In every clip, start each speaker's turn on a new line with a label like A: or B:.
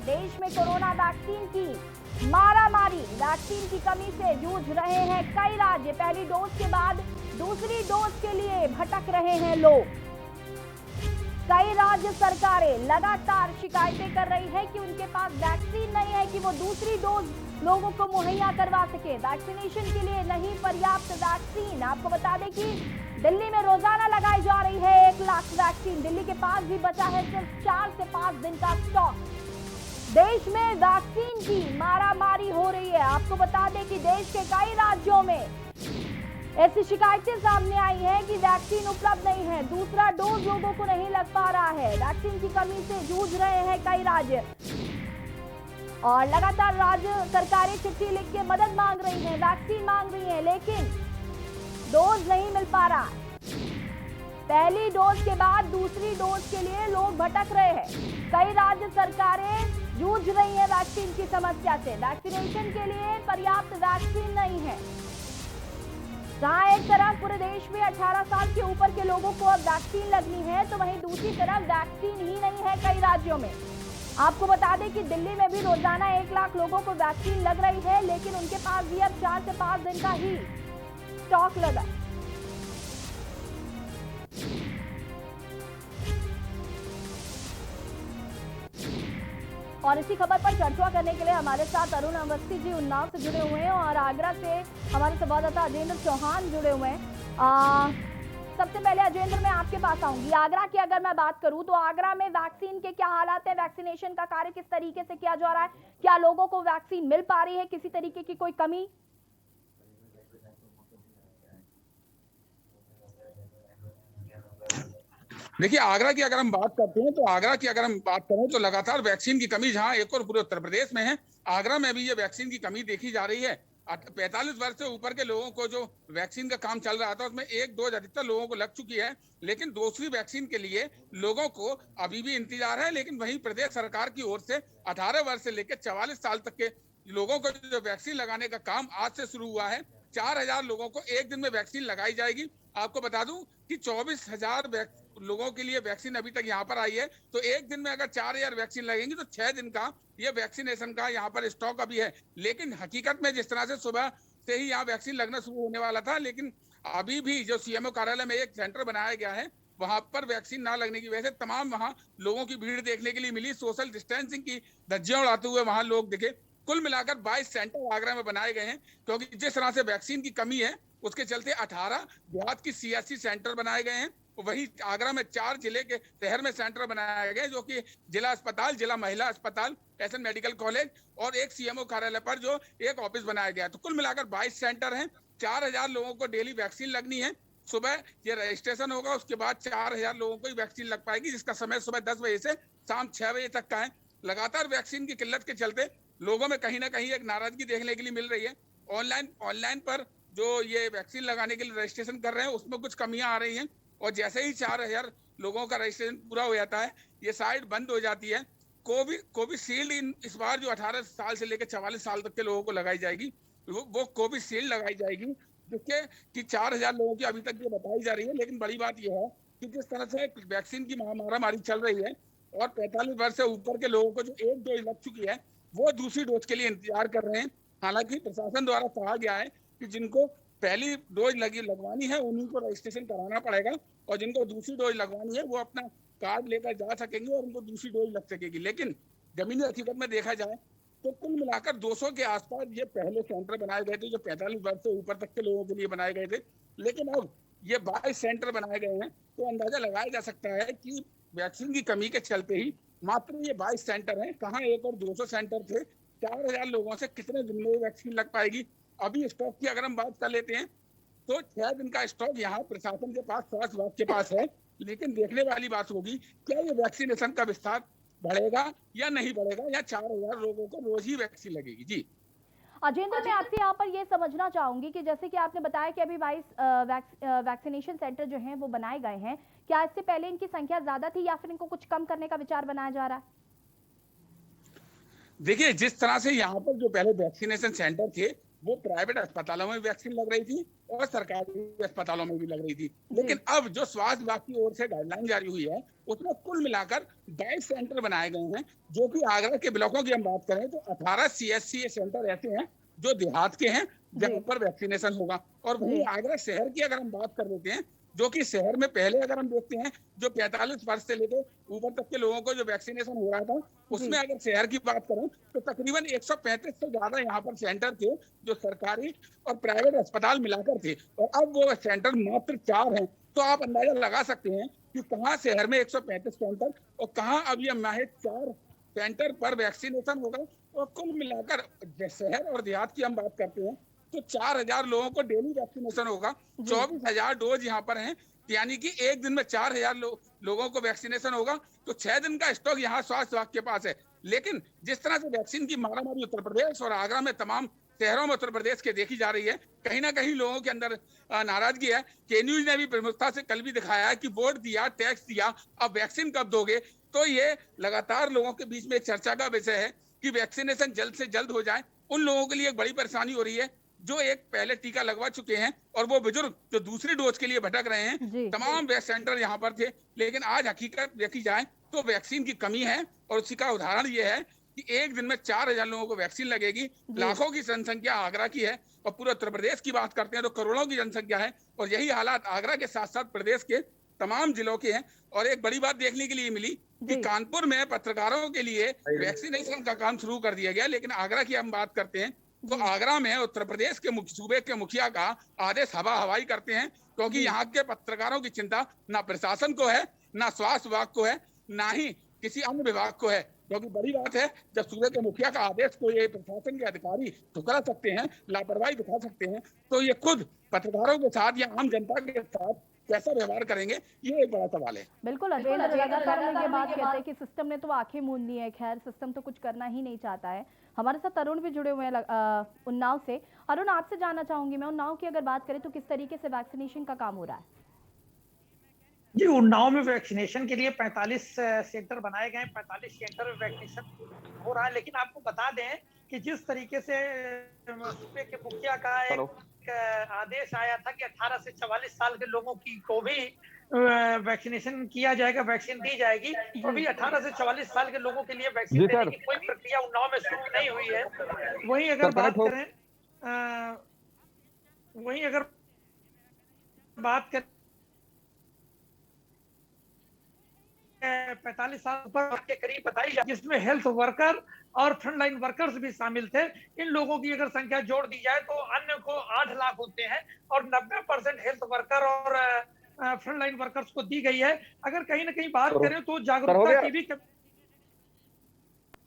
A: देश में corona vaccine की मारामारी, वैक्सीन की कमी से जूझ रहे हैं कई राज्य। पहली डोज के बाद दूसरी डोज के लिए भटक रहे हैं लोग। कई राज्य सरकारें लगातार शिकायतें कर रही है कि उनके पास वैक्सीन नहीं है कि वो दूसरी डोज लोगों को मुहैया करवा सके। वैक्सीनेशन के लिए नहीं पर्याप्त वैक्सीन। आपको बता दें कि दिल्ली में रोजाना लगाई जा रही है 1 लाख वैक्सीन। दिल्ली के पास भी बचा है सिर्फ 4 से 5 दिन का स्टॉक। देश में वैक्सीन की मारामारी हो रही है। आपको बता दें कि देश के कई राज्यों में ऐसी शिकायतें सामने आई हैं कि वैक्सीन उपलब्ध नहीं है, दूसरा डोज लोगों को नहीं लग पा रहा है। वैक्सीन की कमी से जूझ रहे हैं कई राज्य और लगातार राज्य सरकारें चिट्ठी लिख के मदद मांग रही हैं, वैक्सीन मांग रही हैं, लेकिन डोज नहीं मिल पा रहा। पहली डोज के बाद दूसरी डोज के लिए लोग भटक रहे हैं। कई राज्य सरकारें जूझ रही हैं वैक्सीन की समस्या से। वैक्सीनेशन के लिए पर्याप्त वैक्सीन नहीं है। जहां एक तरफ पूरे देश में 18 साल के ऊपर के लोगों को अब वैक्सीन लगनी है, तो वहीं दूसरी तरफ वैक्सीन ही नहीं है कई राज्यों में। आपको बता दें कि दिल्ली में भी रोजाना 1 लाख लोगों को वैक्सीन लग रही है, लेकिन उनके पास भी अब 4 से 5 दिन का ही स्टॉक लगा। और इसी खबर पर चर्चा करने के लिए हमारे साथ अरुण अवस्थी जी उन्नाव से जुड़े हुए हैं और आगरा से हमारे संवाददाता अजेंद्र चौहान जुड़े हुए हैं। सबसे पहले अजेंद्र, मैं आपके पास आऊंगी। आगरा की अगर मैं बात करूं तो आगरा में वैक्सीन के क्या हालात है? वैक्सीनेशन का कार्य किस तरीके से किया जा रहा है? क्या लोगों को वैक्सीन मिल पा रही है? किसी तरीके की कोई कमी?
B: देखिए, आगरा की अगर हम बात करते हैं तो आगरा की अगर हम बात करें तो लगातार वैक्सीन की कमी जहां एक और पूरे उत्तर प्रदेश में है, आगरा में भी ये वैक्सीन की कमी देखी जा रही है। 45 वर्ष से ऊपर के लोगों को जो वैक्सीन का काम चल रहा था उसमें 1 डोज अधिकतर लोगों को लग चुकी है, लेकिन दूसरी वैक्सीन के लिए लोगों को अभी भी इंतजार है। लेकिन वहीं प्रदेश सरकार की ओर से 18 वर्ष से लेकर 44 साल तक के लोगों को जो वैक्सीन लगाने का काम आज से शुरू हुआ है। 4000 लोगों को एक दिन में वैक्सीन लगाई जाएगी। आपको बता दूं कि 24,000 लोगों के लिए वैक्सीन अभी तक यहाँ पर आई है, तो एक दिन में अगर 4000 वैक्सीन लगेंगी तो 6 दिन का ये वैक्सीनेशन का यहाँ पर स्टॉक अभी है। लेकिन हकीकत में जिस तरह से सुबह से ही यहाँ वैक्सीन लगना शुरू होने वाला था, लेकिन अभी भी जो सीएमओ कार्यालय में एक सेंटर बनाया गया है, वहां पर वैक्सीन ना लगने की वजह से तमाम वहां लोगों की भीड़ देखने के लिए मिली। सोशल डिस्टेंसिंग की धज्जियां उड़ाते हुए वहां लोग दिखे। कुल मिलाकर 22 सेंटर आगरा में बनाए गए हैं, क्योंकि जिस तरह से वैक्सीन की कमी है उसके चलते 18 देहात की सीएससी सेंटर बनाए गए हैं। वहीं आगरा में 4 जिले के शहर में सेंटर बनाए गए, जो कि जिला अस्पताल, जिला महिला अस्पताल, एसएन मेडिकल कॉलेज और एक सीएमओ कार्यालय पर जो एक ऑफिस बनाया गया। तो कुल मिलाकर 22 सेंटर हैं। 4000 लोगों को डेली वैक्सीन लगनी है। सुबह ये रजिस्ट्रेशन होगा, उसके बाद 4000 लोगों को ही वैक्सीन लग पाएगी, जिसका समय सुबह 10 बजे से शाम 6 बजे तक का है। लगातार वैक्सीन की किल्लत के चलते लोगों में कहीं ना कहीं एक नाराजगी देखने के लिए मिल रही है। ऑनलाइन पर जो ये वैक्सीन लगाने के लिए रजिस्ट्रेशन कर रहे हैं उसमें कुछ कमियां आ रही हैं, और जैसे ही 4000 लोगों का रजिस्ट्रेशन पूरा हो जाता है ये साइट बंद हो जाती है। कोविशील्ड इस बार जो 18 साल से लेकर 44 साल तक के लोगों को लगाई जाएगी, वो कोविशील्ड लगाई जाएगी, जिसके कि 4000 लोगों की अभी तक ये बताई जा रही है। लेकिन बड़ी बात यह है कि जिस तरह से वैक्सीन की मारामारी चल रही है और 45 वर्ष से ऊपर के लोगों को जो 1 डोज लग चुकी है वो दूसरी डोज के लिए इंतजार कर रहे हैं। हालांकि प्रशासन द्वारा कहा गया है कि जिनको पहली डोज लगवानी है उन्हीं को रजिस्ट्रेशन कराना पड़ेगा, और जिनको दूसरी डोज लगवानी है वो अपना कार्ड लेकर जा सकेंगे और उनको दूसरी डोज लग सकेगी। लेकिन जमीनी हकीकत में देखा जाए तो कुल मिलाकर 200 के आसपास ये पहले सेंटर बनाए गए थे, जो 45 वर्ष से ऊपर तक के लोगों के लिए बनाए गए थे। लेकिन अब ये 22 सेंटर बनाए गए हैं, तो अंदाजा लगाया जा सकता है कि वैक्सीन की कमी के चलते ही मात्र ये 22 सेंटर हैं। कहाँ 1 और 200 सेंटर थे। 4000 लोगों से कितने दिन में वैक्सीन लग पाएगी? अभी स्टॉक की अगर हम बात कर लेते हैं तो 6 दिन का स्टॉक यहाँ प्रशासन के पास, स्वास्थ्य विभाग के पास है। लेकिन देखने वाली बात होगी क्या ये वैक्सीनेशन का विस्तार बढ़ेगा या नहीं बढ़ेगा, या 4000 लोगों को रोज ही वैक्सीन लगेगी। जी
A: अजेंद्र, मैं आपसे यहाँ पर ये समझना चाहूंगी कि जैसे कि आपने बताया कि अभी 22 वैक्सीनेशन सेंटर जो हैं वो बनाए गए हैं, क्या इससे पहले इनकी संख्या ज्यादा थी या फिर इनको कुछ कम करने का विचार बनाया जा रहा है?
B: देखिए, जिस तरह से यहाँ पर जो पहले वैक्सीनेशन सेंटर थे वो प्राइवेट अस्पतालों में वैक्सीन लग रही थी और सरकारी अस्पतालों में भी लग रही थी। लेकिन अब जो स्वास्थ्य विभाग की ओर से गाइडलाइन जारी हुई है उसमें कुल मिलाकर 22 सेंटर बनाए गए हैं, जो कि आगरा के ब्लॉकों की हम बात करें तो 18 CSC सेंटर ऐसे हैं जो देहात के हैं जहां पर वैक्सीनेशन होगा। और वहीं आगरा शहर की अगर हम बात कर लेते हैं, जो कि शहर में पहले अगर हम देखते हैं जो 45 वर्ष से लेकर ऊपर तक के लोगों को जो वैक्सीनेशन हो रहा था, उसमें अगर शहर की बात करें तो तकरीबन 135 से ज्यादा यहाँ पर सेंटर थे जो सरकारी और प्राइवेट अस्पताल मिलाकर थे, और अब वो सेंटर मात्र 4 हैं। तो आप अंदाजा लगा सकते हैं कि कहाँ शहर में 135 सेंटर और कहाँ अब ये महज 4 सेंटर पर वैक्सीनेशन होगा। और कुल मिलाकर शहर और देहात की हम बात करते हैं तो 4000 लोगों को डेली वैक्सीनेशन होगा। 24,000 डोज यहाँ पर हैं, यानी कि एक दिन में 4000 लोगों को वैक्सीनेशन होगा। तो 6 दिन का स्टॉक यहाँ स्वास्थ्य विभाग के पास है। लेकिन जिस तरह से वैक्सीन की मारामारी उत्तर प्रदेश और आगरा में तमाम शहरों में उत्तर प्रदेश के देखी जा रही है, कहीं ना कहीं लोगों के अंदर नाराजगी है। के न्यूज ने भी प्रमुखता से कल भी दिखाया है कि वोट दिया, टैक्स दिया, अब वैक्सीन कब दोगे। तो ये लगातार लोगों के बीच में एक चर्चा का विषय है कि वैक्सीनेशन जल्द से जल्द हो जाए। उन लोगों के लिए एक बड़ी परेशानी हो रही है जो एक पहले टीका लगवा चुके हैं और वो बुजुर्ग जो दूसरी डोज के लिए भटक रहे हैं। तमाम सेंटर यहाँ पर थे, लेकिन आज हकीकत देखी जाए तो वैक्सीन की कमी है। और उसी का उदाहरण ये है कि एक दिन में 4000 लोगों को वैक्सीन लगेगी। लाखों की जनसंख्या आगरा की है और पूरे उत्तर प्रदेश की बात करते हैं तो करोड़ों की जनसंख्या है। और यही हालात आगरा के साथ साथ प्रदेश के तमाम जिलों के हैं। और एक बड़ी बात देखने के लिए मिली कि कानपुर में पत्रकारों के लिए वैक्सीनेशन का काम शुरू कर दिया गया। लेकिन आगरा की हम बात करते हैं तो आगरा में उत्तर प्रदेश के सूबे के मुखिया का आदेश हवा हवाई करते हैं, क्योंकि यहाँ के पत्रकारों की चिंता ना प्रशासन को है, ना स्वास्थ्य विभाग को है, ना ही किसी अन्य विभाग को है। क्योंकि बड़ी बात है जब सूबे के मुखिया का आदेश को ये प्रशासन के अधिकारी ठुकरा सकते हैं, लापरवाही दिखा सकते हैं, तो ये खुद पत्रकारों के साथ या आम जनता के साथ कैसा व्यवहार करेंगे, ये एक बड़ा सवाल है।
A: बिल्कुल लगातार हम ये बात कहते हैं कि सिस्टम ने तो आंखें मूंद ली है। खैर, सिस्टम तो कुछ करना ही नहीं चाहता है। हमारे साथ अरुण भी जुड़े हुए हैं उन्नाव से। अरुण, आपसे जानना चाहूंगी मैं, उन्नाव की अगर बात करें तो किस तरीके से वैक्सीनेशन का काम हो रहा है?
C: जी, उन्नाव में वैक्सीनेशन के लिए 45 सेंटर बनाए गए हैं। 45 सेंटर में वैक्सीनेशन हो रहा है। लेकिन आपको बता दें कि जिस तरीके से सूबे के मुखिया का एक आदेश आया था कि 18 से 44 साल के लोगों को भी वैक्सीनेशन किया जाएगा, वैक्सीन दी जाएगी, तो अभी 18 से 44 साल के लोगों के लिए वैक्सीन देने की कोई प्रक्रिया उन्नाव में शुरू नहीं हुई है। वहीं अगर बात करें 45 साल पर के करीब बताई जाए, जिसमें हेल्थ वर्कर और फ्रंटलाइन वर्कर्स भी शामिल थे। इन लोगों की अगर संख्या जोड़ दी जाए तो अन्य को 8 लाख होते हैं और 90% हेल्थ वर्कर और फ्रंटलाइन वर्कर्स को दी गई है। अगर कहीं ना कहीं बात करें तो जागरूकता की भी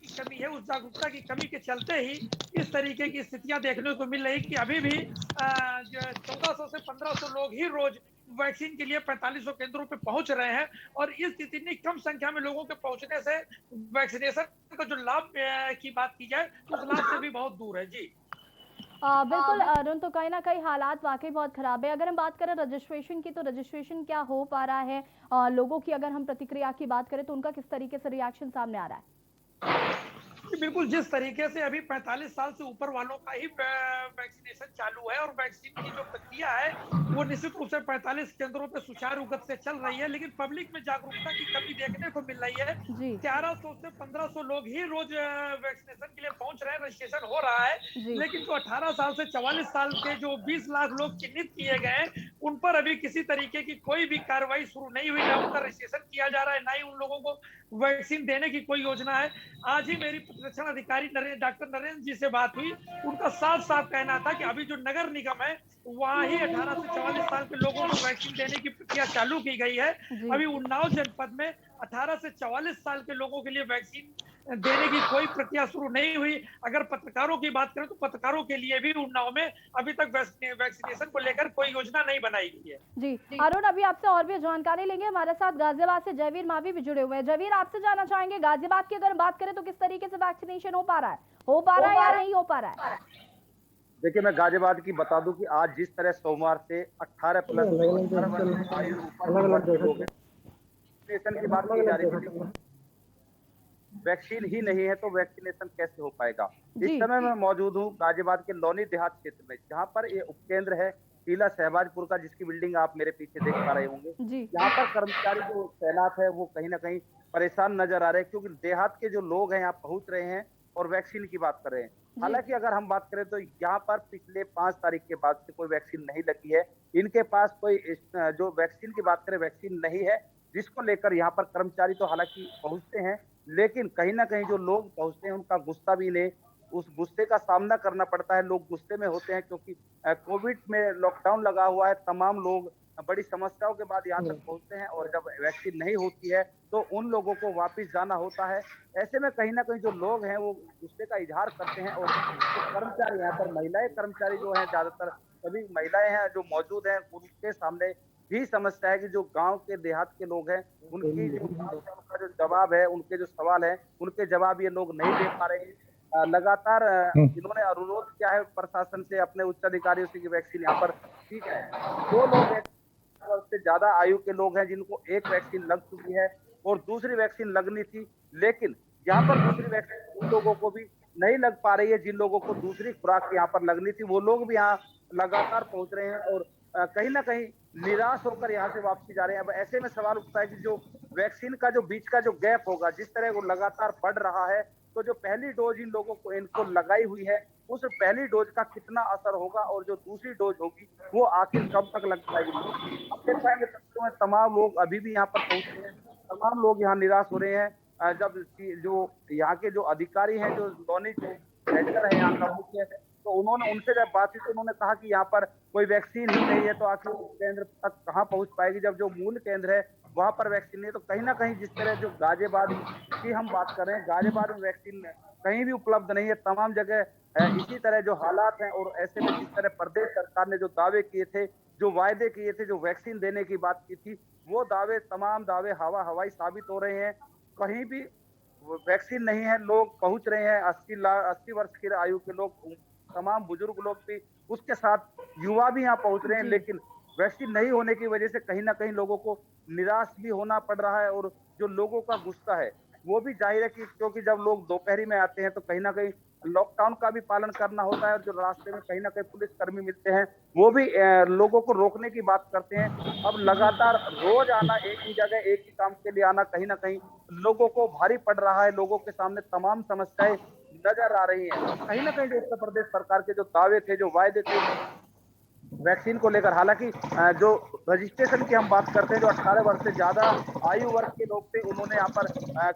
C: कमी है। उस जागरूकता की कमी के चलते ही इस तरीके की स्थितियां देखने को मिल रही कि अभी भी 1400 से 1500 लोग ही रोज वैक्सीन के लिए 4500 केंद्रों पे पहुंच रहे हैं। और इस इतनी कम संख्या में लोगों के पहुंचने से वैक्सीनेशन का जो लाभ की बात की जाए तो उस लाभ से भी बहुत दूर है। जी
A: बिल्कुल अरुण, तो कहीं ना कहीं हालात वाकई बहुत खराब है। अगर हम बात करें रजिस्ट्रेशन की, तो रजिस्ट्रेशन क्या हो पा रहा है? लोगों की अगर हम प्रतिक्रिया की बात करें तो उनका किस तरीके से रिएक्शन सामने आ रहा है?
C: बिल्कुल, जिस तरीके से अभी 45 साल से ऊपर वालों का ही वैक्सीनेशन चालू है और वैक्सीन की जो प्रक्रिया है वो निश्चित रूप से 45 केंद्रों पे सुचारू गति से चल रही है। लेकिन पब्लिक में जागरूकता की कमी देखने को मिल रही है। 1100 से 1500 लोग ही रोज वैक्सीनेशन के लिए पहुंच रहे हैं, रजिस्ट्रेशन हो रहा है। लेकिन जो 18 साल से 44 साल के जो 20 लाख लोग चिन्हित किए गए हैं उन पर अभी किसी तरीके की कोई भी कार्रवाई शुरू नहीं हुई, ना उनका रजिस्ट्रेशन किया जा रहा है, ना ही उन लोगों को वैक्सीन देने की कोई योजना है। आज ही मेरी प्रतिरक्षण अधिकारी डॉक्टर नरेंद्र जी से बात हुई। उनका साफ साफ कहना था कि अभी जो नगर निगम है वहाँ ही 18 से 44 साल के लोगों को वैक्सीन देने की प्रक्रिया चालू की गई है। अभी उन्नाव जनपद में 18 से 44 साल के लोगों के लिए वैक्सीन देने की कोई प्रक्रिया शुरू नहीं हुई। अगर पत्रकारों की बात करें तो पत्रकारों के लिए भी उन्नाव में अभी तक वैक्सीनेशन को लेकर कोई योजना नहीं बनाई गई है।
A: जी अरुण, अभी आपसे और भी जानकारी लेंगे। हमारे साथ गाजियाबाद से जयवीर मावी भी जुड़े हुए हैं। जयवीर, आपसे जानना चाहेंगे गाजियाबाद की अगर बात करें तो किस तरीके से वैक्सीनेशन हो पा रहा है या नहीं हो पा रहा है?
D: देखिए, मैं गाजियाबाद की बता दूं कि आज जिस तरह सोमवार से 18 प्लस वैक्सीनेशन की बात की जा रही है, वैक्सीन ही नहीं है तो वैक्सीनेशन कैसे हो पाएगा। इस
A: जी
D: समय मैं मौजूद हूँ गाजियाबाद के लोनी देहात क्षेत्र में, जहाँ पर ये उपकेंद्र है टीला शहबाजपुर का, जिसकी बिल्डिंग आप मेरे पीछे देख पा रहे होंगे।
A: जी
D: यहाँ पर कर्मचारी जो तैनात है वो कहीं ना कहीं परेशान नजर आ रहे हैं, क्योंकि देहात के जो लोग हैं यहाँ पहुंच रहे हैं और वैक्सीन की बात कर रहे हैं।
A: जी
D: हालांकि अगर हम बात करें तो यहाँ पर पिछले 5 तारीख के बाद से कोई वैक्सीन नहीं लगी है। इनके पास कोई जो वैक्सीन की बात करें वैक्सीन नहीं है, जिसको लेकर यहाँ पर कर्मचारी तो हालांकि पहुंचते हैं, लेकिन कहीं ना कहीं जो लोग पहुंचते हैं उनका गुस्सा भी इन्हें, उस गुस्से का सामना करना पड़ता है। लोग गुस्से में होते हैं क्योंकि कोविड में लॉकडाउन लगा हुआ है, तमाम लोग बड़ी समस्याओं के बाद यहाँ तक पहुंचते हैं और जब वैक्सीन नहीं होती है तो उन लोगों को वापस जाना होता है। ऐसे में कहीं ना कहीं जो लोग हैं वो गुस्से का इजहार करते हैं, और जो कर्मचारी यहाँ पर महिलाएं कर्मचारी जो हैं, ज्यादातर सभी महिलाएं हैं जो मौजूद हैं, उनके सामने भी समस्या है कि जो गांव के देहात के लोग हैं उनकी जो उनका जो जवाब है, उनके जो सवाल है उनके जवाब ये लोग नहीं दे पा रहे हैं। लगातार इन्होंने अनुरोध किया है प्रशासन से, अपने उच्च अधिकारियों से कि वैक्सीन यहाँ पर, ठीक है, जो लोग से ज्यादा आयु के लोग हैं जिनको एक वैक्सीन लग चुकी है और दूसरी वैक्सीन लगनी थी, लेकिन यहाँ पर दूसरी वैक्सीन उन लोगों को भी नहीं लग पा रही है जिन लोगों को दूसरी खुराक यहाँ पर लगनी थी। वो लोग भी यहाँ लगातार पहुंच रहे हैं और कहीं ना कहीं निराश होकर यहाँ से वापसी जा रहे हैं। अब ऐसे में सवाल उठता है कि जो वैक्सीन का जो बीच का जो गैप होगा, जिस तरह वो लगातार बढ़ रहा है, तो जो पहली डोज इन लोगों को इनको लगाई हुई है उस पहली डोज का कितना असर होगा और जो दूसरी डोज होगी वो आखिर कब तक लग पाएगी। अब देख पाएंगे तत्वों में तमाम लोग अभी भी यहाँ पर पहुंचे हैं, तमाम लोग यहाँ निराश हो रहे हैं। जब जो यहाँ के जो अधिकारी हैं, जो लोनी जो हेडकर है यहाँ का मुख्य, तो उन्होंने उनसे जब बात की तो उन्होंने कहा कि यहाँ पर कोई वैक्सीन ही नहीं है, तो आखिर केंद्र तक कहाँ पहुंच पाएगी जब जो मूल केंद्र है वहां पर वैक्सीन नहीं। तो कहीं ना कहीं जिस तरह जो गाजियाबाद की हम बात कर रहे हैं, गाजियाबाद में वैक्सीन कहीं भी उपलब्ध नहीं है, तमाम जगह इसी तरह जो हालात हैं। और ऐसे में जिस तरह प्रदेश सरकार ने जो दावे किए थे, जो वायदे किए थे, जो वैक्सीन देने की बात की थी, वो दावे, तमाम दावे हवाई साबित हो रहे हैं। कहीं भी वैक्सीन नहीं है, लोग पहुंच रहे हैं 80 वर्ष की आयु के लोग, तमाम बुजुर्ग लोग भी, उसके साथ युवा भी यहाँ पहुंच रहे हैं, लेकिन वैक्सीन नहीं होने की वजह से कहीं ना कहीं लोगों को निराश भी होना पड़ रहा है। और जो लोगों का गुस्सा है वो भी जाहिर है कि क्योंकि जब लोग दोपहरी में आते हैं तो कहीं ना कहीं लॉकडाउन का भी पालन करना होता है, और जो रास्ते में कहीं ना कहीं पुलिस कर्मी मिलते हैं वो भी लोगों को रोकने की बात करते हैं। अब लगातार रोज आना एक ही जगह एक ही काम के लिए आना कहीं ना कहीं लोगों को भारी पड़ रहा है, लोगों के सामने तमाम समस्याएं नजर आ रही हैं। कहीं ना कहीं जो उत्तर प्रदेश सरकार के जो दावे थे, जो वायदे थे वैक्सीन को लेकर, हालांकि जो रजिस्ट्रेशन की हम बात करते हैं, जो 18 वर्ष से ज्यादा आयु वर्ग के लोग थे उन्होंने यहाँ पर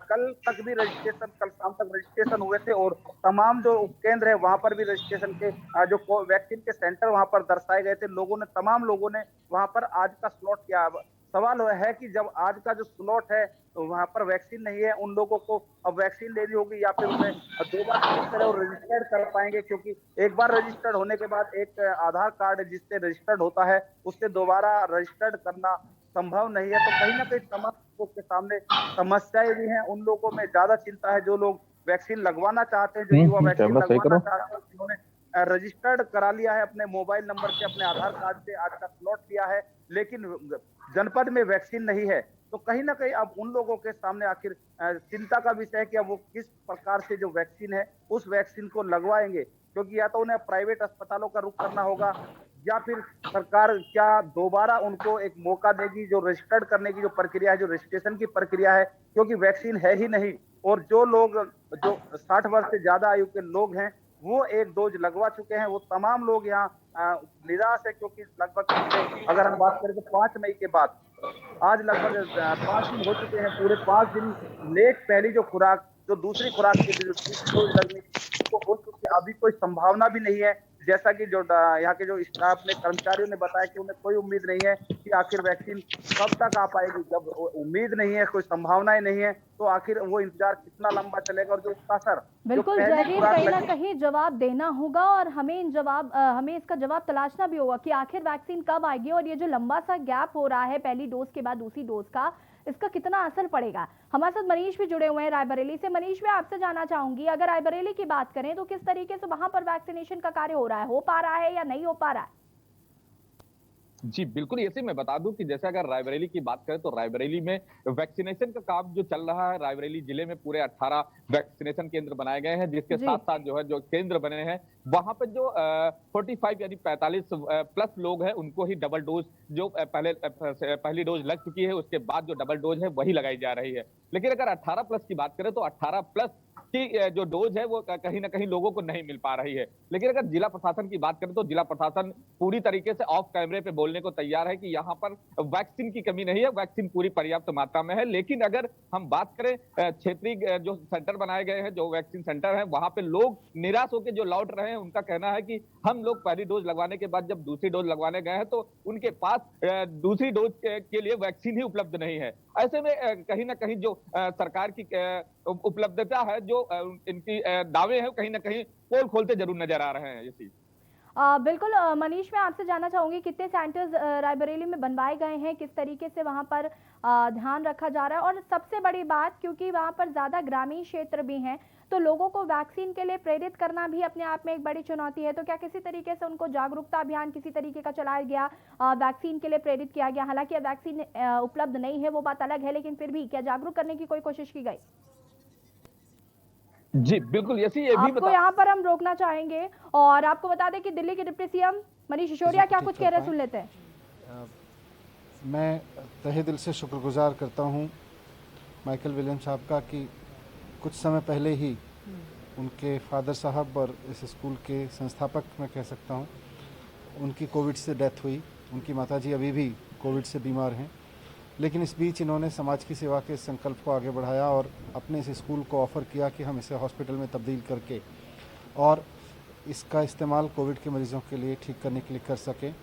D: कल तक भी रजिस्ट्रेशन, कल शाम तक रजिस्ट्रेशन हुए थे, और तमाम जो उपकेंद्र है वहां पर भी रजिस्ट्रेशन के जो वैक्सीन के सेंटर वहां पर दर्शाए गए थे। तमाम लोगों ने वहां पर आज का स्लॉट किया। सवाल है कि जब आज का जो स्लॉट है तो वहां पर वैक्सीन नहीं है, उन लोगों को अब वैक्सीन लेनी होगी या फिर उन्हें दोबारा रजिस्टर्ड कर पाएंगे, क्योंकि एक बार रजिस्टर्ड होने के बाद एक आधार कार्ड जिससे रजिस्टर्ड होता है उससे दोबारा रजिस्टर्ड करना संभव नहीं है। तो कहीं ना कहीं तमाम लोगों के सामने समस्याएं भी हैं। उन लोगों में ज्यादा चिंता है जो लोग वैक्सीन लगवाना चाहते हैं, जो युवा वैक्सीन लगवाना चाहते हैं, जिन्होंने रजिस्टर्ड करा लिया है अपने मोबाइल नंबर से, अपने आधार कार्ड से, आज का स्लॉट लिया है, लेकिन जनपद में वैक्सीन नहीं है। तो कहीं ना कहीं अब उन लोगों के सामने आखिर चिंता का विषय है कि अब वो किस प्रकार से जो वैक्सीन है उस वैक्सीन को लगवाएंगे, क्योंकि या तो उन्हें प्राइवेट अस्पतालों का रुख करना होगा या फिर सरकार क्या दोबारा उनको एक मौका देगी जो रजिस्टर्ड करने की जो प्रक्रिया है, जो रजिस्ट्रेशन की प्रक्रिया है, क्योंकि वैक्सीन है ही नहीं। और जो लोग जो 60 वर्ष से ज्यादा आयु के लोग हैं वो एक डोज लगवा चुके हैं, वो तमाम लोग यहाँ निराश है, क्योंकि लगभग अगर हम बात करें तो 5 मई के बाद आज लगभग 5 दिन हो चुके हैं, पूरे 5 दिन लेट पहली जो खुराक, जो दूसरी खुराक की जो डोज लगनी वो हो चुकी है। अभी कोई संभावना भी नहीं है, जैसा कि जो यहाँ के जो स्टाफ ने, कर्मचारियों ने बताया कि उन्हें कोई उम्मीद नहीं है कि आखिर वैक्सीन कब तक आ पाएगी। जब उम्मीद नहीं है, कोई संभावनाएं नहीं है, तो आखिर वो इंतजार कितना लंबा चलेगा। और जो उसका असर
A: बिल्कुल जयवीर, कहीं ना कहीं जवाब देना होगा और हमें इसका जवाब तलाशना भी होगा कि आखिर वैक्सीन कब आएगी और ये जो लंबा सा गैप हो रहा है पहली डोज के बाद दूसरी डोज का, इसका कितना असर पड़ेगा। हमारे साथ मनीष भी जुड़े हुए हैं रायबरेली से। मनीष, मैं आपसे जानना चाहूंगी, अगर रायबरेली की बात करें तो किस तरीके से वहां पर वैक्सीनेशन का कार्य हो रहा है, हो पा रहा है या नहीं हो पा रहा है?
E: जी, बिल्कुल, ऐसे मैं बता दूँ कि जैसे अगर रायबरेली की बात करें तो रायबरेली में वैक्सीनेशन का काम जो चल रहा है, रायबरेली जिले में पूरे 18 वैक्सीनेशन केंद्र बनाए गए हैं, जिसके
A: जी।
E: साथ-साथ जो है जो केंद्र बने हैं, वहाँ पे जो 45 यानी 45 प्लस लोग हैं, उनको ही डबल डोज़ जो पहली डोज़ लग चुकी है, उसके बाद जो डबल डोज़ है, वही लगाई जा रही है। लेकिन अगर 18 प्लस की बात करें तो 18 प्लस की जो डोज़ है, वो कहीं न कहीं लोगों को नहीं मिल पा रही है। लेकिन अगर जिला प्रशासन की बात करें तो जिला प्रशासन पूरी तरीके से ऑफ कैमरे पे बोलने को तैयार है कि यहाँ पर वैक्सीन की कमी नहीं है, वैक्सीन पूरी पर्याप्त मात्रा में है। लेकिन अगर हम बात करें क्षेत्रीय जो सेंटर बनाए गए हैं, जो वैक्सीन सेंटर हैं, वहाँ पे लोग निराश होकर जो लौट रहे हैं, उनका कहना है कि हम लोग पहली डोज़ लगवाने के बाद जब दूसरी डोज़ लगवाने गए हैं, तो उनके पास दूसरी डोज़ के लिए वैक्सीन ही उपलब्ध नहीं है। ऐसे में कहीं न कहीं जो सरकार की उपलब्धता है, जो इनकी दावे हैं, कहीं न कहीं पोल खोलते ज़रूर नज़र आ रहे हैं। ये चीज़।
A: बिल्कुल मनीष, मैं आपसे जानना चाहूँगी कितने सेंटर्स रायबरेली में बनवाए गए हैं, किस तरीके से वहाँ पर ध्यान रखा जा रहा है, और सबसे बड़ी बात, क्योंकि वहाँ पर ज़्यादा ग्रामीण क्षेत्र भी हैं, तो लोगों को वैक्सीन के लिए प्रेरित करना भी अपने आप में एक बड़ी चुनौती है। तो क्या किसी तरीके से उनको जागरूकता अभियान किसी तरीके का चलाया गया, वैक्सीन के लिए प्रेरित किया गया? हालांकि अब वैक्सीन उपलब्ध नहीं है, वो बात अलग है, लेकिन फिर भी क्या जागरूक करने की कोई कोशिश की गई?
E: जी, बिल्कुल, ऐसे ये भी
A: आपको यहाँ पर हम रोकना चाहेंगे और आपको बता दें कि दिल्ली के डिप्टी सीएम मनीष सिसोदिया क्या कुछ कह रहे हैं, सुन लेते हैं।
F: मैं तहे दिल से शुक्रगुजार करता हूँ माइकल विलियम साहब का कि कुछ समय पहले ही उनके फादर साहब और इस स्कूल के संस्थापक मैं कह सकता हूँ, उनकी कोविड से डेथ हुई। उनकी माताजी अभी भी कोविड से बीमार हैं, लेकिन इस बीच इन्होंने समाज की सेवा के संकल्प को आगे बढ़ाया और अपने इस स्कूल को ऑफ़र किया कि हम इसे हॉस्पिटल में तब्दील करके और इसका इस्तेमाल कोविड के मरीज़ों के लिए ठीक करने के लिए कर सकें।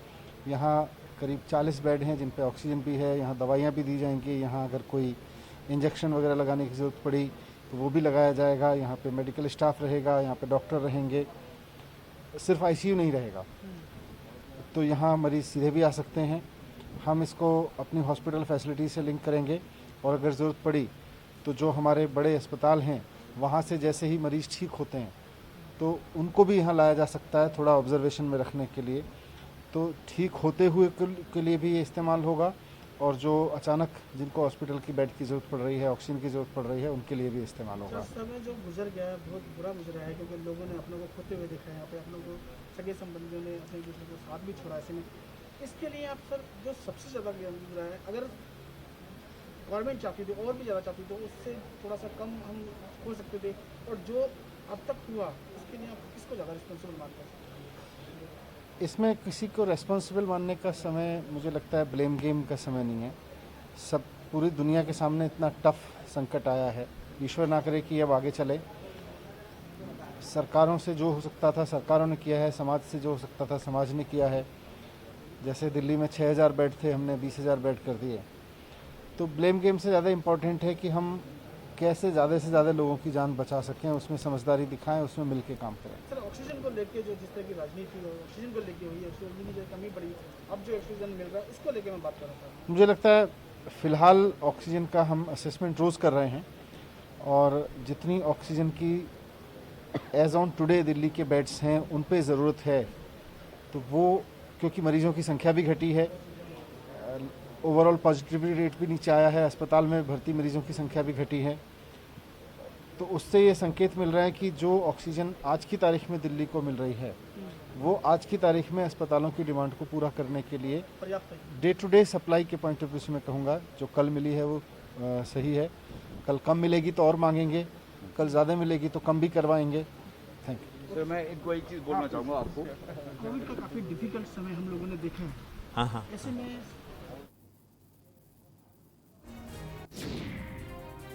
F: यहाँ करीब 40 बेड हैं जिन पे ऑक्सीजन भी है, यहाँ दवाइयाँ भी दी जाएंगी, यहाँ अगर कोई इंजेक्शन वगैरह लगाने की ज़रूरत पड़ी तो वो भी लगाया जाएगा। यहाँ पे मेडिकल स्टाफ रहेगा, यहाँ पे डॉक्टर रहेंगे, सिर्फ आईसीयू नहीं रहेगा, तो यहाँ मरीज़ सीधे भी आ सकते हैं। हम इसको अपनी हॉस्पिटल फैसिलिटी से लिंक करेंगे और अगर ज़रूरत पड़ी तो जो हमारे बड़े अस्पताल हैं वहाँ से जैसे ही मरीज़ ठीक होते हैं तो उनको भी यहाँ लाया जा सकता है थोड़ा ऑब्जर्वेशन में रखने के लिए। तो ठीक होते हुए के लिए भी ये इस्तेमाल होगा और जो अचानक जिनको हॉस्पिटल की बेड की ज़रूरत पड़ रही है, ऑक्सीजन की ज़रूरत पड़ रही है, उनके लिए भी इस्तेमाल होगा।
G: समय जो गुजर गया है बहुत बुरा गुजरा है, क्योंकि लोगों ने अपनों को खोते हुए देखा है, यहाँ पे अपनों को सगे संबंधियों ने अपने दूसरे को साथ भी छोड़ा ऐसे में। इसके लिए आप सर जो सबसे ज़्यादा गुजरा है, अगर गवर्नमेंट चाहती थी और भी ज़्यादा चाहती तो उससे थोड़ा सा कम हम हो सकते थे, और जो अब तक हुआ उसके लिए आप किसको ज़्यादा रिस्पॉन्सिबल मानते हैं?
F: इसमें किसी को रेस्पॉन्सिबल मानने का समय, मुझे लगता है ब्लेम गेम का समय नहीं है। सब पूरी दुनिया के सामने इतना टफ संकट आया है, ईश्वर ना करे कि अब आगे चले। सरकारों से जो हो सकता था सरकारों ने किया है, समाज से जो हो सकता था समाज ने किया है। जैसे दिल्ली में 6000 बेड थे, हमने 20,000 बेड कर दिए। तो ब्लेम गेम से ज़्यादा इम्पोर्टेंट है कि हम कैसे ज़्यादा से ज़्यादा लोगों की जान बचा सकें, उसमें समझदारी दिखाएं, उसमें मिलके काम करें।
G: सर ऑक्सीजन को लेके जो जिस तरह की राजनीति हो, ऑक्सीजन को लेके हुई है, ऑक्सीजन की जो कमी पड़ी, अब जो ऑक्सीजन मिल रहा है उसको लेके मैं बात कर रहा था।
F: मुझे लगता है फ़िलहाल ऑक्सीजन का हम असेसमेंट रोज़ कर रहे हैं और जितनी ऑक्सीजन की एज ऑन टुडे दिल्ली के बेड्स हैं उन पे ज़रूरत है, तो वो क्योंकि मरीजों की संख्या भी घटी है, ओवरऑल पॉजिटिविटी रेट भी नीचे आया है, अस्पताल में भर्ती मरीजों की संख्या भी घटी है, तो उससे ये संकेत मिल रहा है कि जो ऑक्सीजन आज की तारीख में दिल्ली को मिल रही है वो आज की तारीख में अस्पतालों की डिमांड को पूरा करने के लिए
G: पर्याप्त है।
F: डे टू डे सप्लाई के पॉइंट ऑफ व्यू से मैं कहूँगा जो कल मिली है वो सही है। कल कम मिलेगी तो और मांगेंगे, कल ज़्यादा मिलेगी तो कम भी करवाएंगे। Thank you.
H: सर मैं इनको एक चीज़ बोलना चाहूँगा आपको।
G: कोविड का काफ़ी डिफिकल्ट समय हम लोगों ने देखा है,
H: हाँ
G: ऐसे में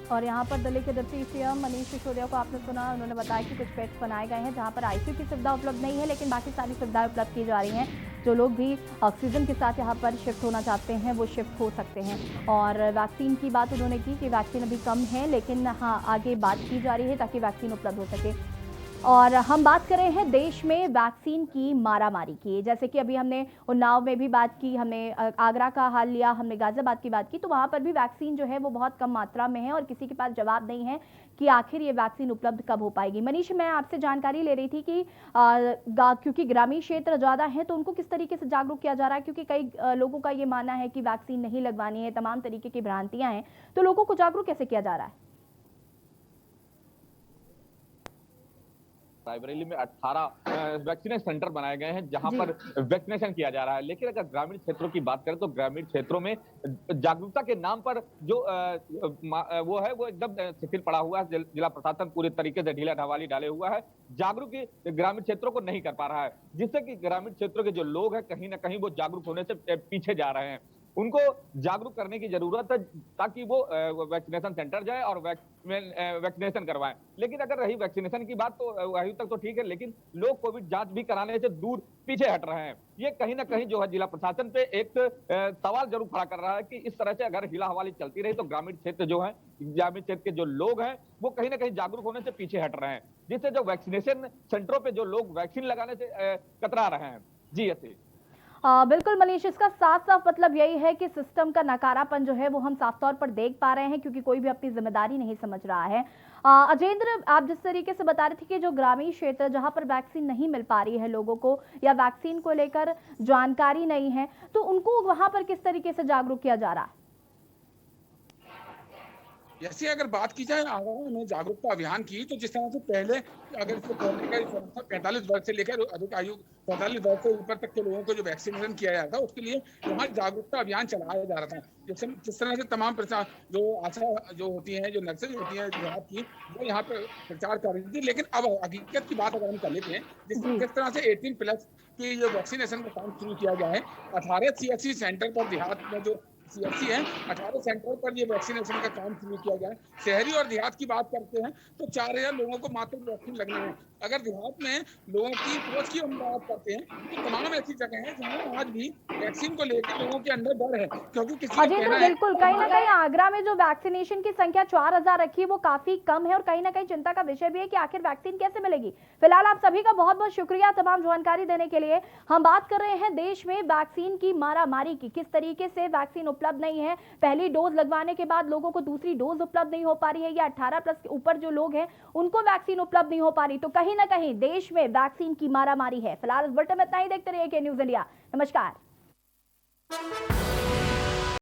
A: और यहाँ पर दिल्ली के डिप्टी सीएम मनीष सिसोदिया को आपने सुना, उन्होंने बताया कि कुछ बेड्स बनाए गए हैं जहाँ पर आईसीयू की सुविधा उपलब्ध नहीं है, लेकिन बाकी सारी सुविधाएं उपलब्ध की जा रही हैं। जो लोग भी ऑक्सीजन के साथ यहाँ पर शिफ्ट होना चाहते हैं वो शिफ्ट हो सकते हैं। और वैक्सीन की बात उन्होंने की कि वैक्सीन अभी कम है, लेकिन हाँ आगे बात की जा रही है ताकि वैक्सीन उपलब्ध हो सके। और हम बात कर रहे हैं देश में वैक्सीन की मारामारी की। जैसे कि अभी हमने उन्नाव में भी बात की, हमने आगरा का हाल लिया, हमने गाजियाबाद की बात की, तो वहां पर भी वैक्सीन जो है वो बहुत कम मात्रा में है और किसी के पास जवाब नहीं है कि आखिर ये वैक्सीन उपलब्ध कब हो पाएगी। मनीष, मैं आपसे जानकारी ले रही थी कि क्योंकि ग्रामीण क्षेत्र ज़्यादा है तो उनको किस तरीके से जागरूक किया जा रहा है, क्योंकि कई लोगों का ये मानना है कि वैक्सीन नहीं लगवानी है, तमाम तरीके की भ्रांतियां हैं, तो लोगों को जागरूक कैसे किया जा रहा है?
E: रायबरेली में 18 वैक्सीनेशन सेंटर बनाए गए हैं जहां पर वैक्सीनेशन किया जा रहा है। लेकिन अगर ग्रामीण क्षेत्रों की बात करें तो ग्रामीण क्षेत्रों में जागरूकता के नाम पर जो वो है वो एकदम शिथिल पड़ा हुआ है। जिला प्रशासन पूरे तरीके से ढीला ढवाली डाले हुआ है, जागरूक ग्रामीण क्षेत्रों को नहीं कर पा रहा है, जिससे कि ग्रामीण क्षेत्रों के जो लोग हैं कहीं ना कहीं वो जागरूक होने से पीछे जा रहे हैं। उनको जागरूक करने की जरूरत है ताकि वो वैक्सीनेशन सेंटर जाए और वैक्सीनेशन करवाएं। लेकिन अगर रही वैक्सीनेशन की बात तो अभी तक तो ठीक है, लेकिन लोग कोविड जांच भी कराने से दूर पीछे हट रहे हैं। ये कहीं ना कहीं जो है जिला प्रशासन पे एक सवाल जरूर खड़ा कर रहा है कि इस तरह से अगर हिला हवाली चलती रही तो ग्रामीण क्षेत्र जो है, ग्रामीण क्षेत्र के जो लोग हैं वो कहीं ना कहीं जागरूक होने से पीछे हट रहे हैं, जिससे जो वैक्सीनेशन सेंटरों पे जो लोग वैक्सीन लगाने से कतरा रहे हैं। जी ऐसे
A: बिल्कुल मनीष, इसका साफ साफ मतलब यही है कि सिस्टम का नकारापन जो है वो हम साफ तौर पर देख पा रहे हैं, क्योंकि कोई भी अपनी जिम्मेदारी नहीं समझ रहा है। अजेंद्र, आप जिस तरीके से बता रहे थे कि जो ग्रामीण क्षेत्र जहां पर वैक्सीन नहीं मिल पा रही है लोगों को या वैक्सीन को लेकर जानकारी नहीं है, तो उनको वहां पर किस तरीके से जागरूक किया जा रहा है?
B: जैसे अगर बात की जाए आगरा में जागरूकता अभियान की, तो जिस तरह से पहले अगर इसको करने का 45 वर्ष से लेकर अधिक आयु 45 वर्ष से ऊपर तक के लोगों को जो वैक्सीनेशन किया जाता था, उसके लिए वहाँ जागरूकता अभियान चलाया जा रहा था। जिस तरह से तमाम प्रचार जो आशा जो होती हैं, जो नर्सेज होती हैं देहात की, वो यहाँ पे प्रचार कर रही थी। लेकिन अब हकीकत की बात अगर हम कर लेते हैं, जिस तरह से 18+ की जो वैक्सीनेशन का काम शुरू किया गया है, 18 CSC सेंटर पर देहात में जो CSC है, 18 सेंटरों पर ये वैक्सीनेशन का काम शुरू किया गया है। शहरी और देहात की बात करते हैं तो 4000 लोगों को मात्र वैक्सीन लगने हैं। अगर देहात में लोगों की पहुंच की हम बात करते हैं तो तमाम ऐसी जगह हैं जहां आज भी वैक्सीन को लेकर लोगों के अंदर डर है, क्योंकि किसी का कहना है
A: बिल्कुल, कहीं ना कहीं आगरा में जो वैक्सीनेशन की संख्या 4000 रखी है वो काफी कम है और कहीं ना कहीं चिंता का विषय भी है कि आखिर वैक्सीन कैसे मिलेगी। फिलहाल आप सभी का बहुत बहुत शुक्रिया तमाम जानकारी देने के लिए। हम बात कर रहे हैं देश में वैक्सीन की मारामारी की, किस तरीके से वैक्सीन उपलब्ध नहीं है, पहली डोज लगवाने के बाद लोगों को दूसरी डोज उपलब्ध नहीं हो पा रही है, या 18+ के ऊपर जो लोग हैं उनको वैक्सीन उपलब्ध नहीं हो पा रही, तो कहीं ना कहीं देश में वैक्सीन की मारामारी है। फिलहाल इस बुलेटिन में इतना ही। देखते रहिए के न्यूज़ इंडिया। नमस्कार।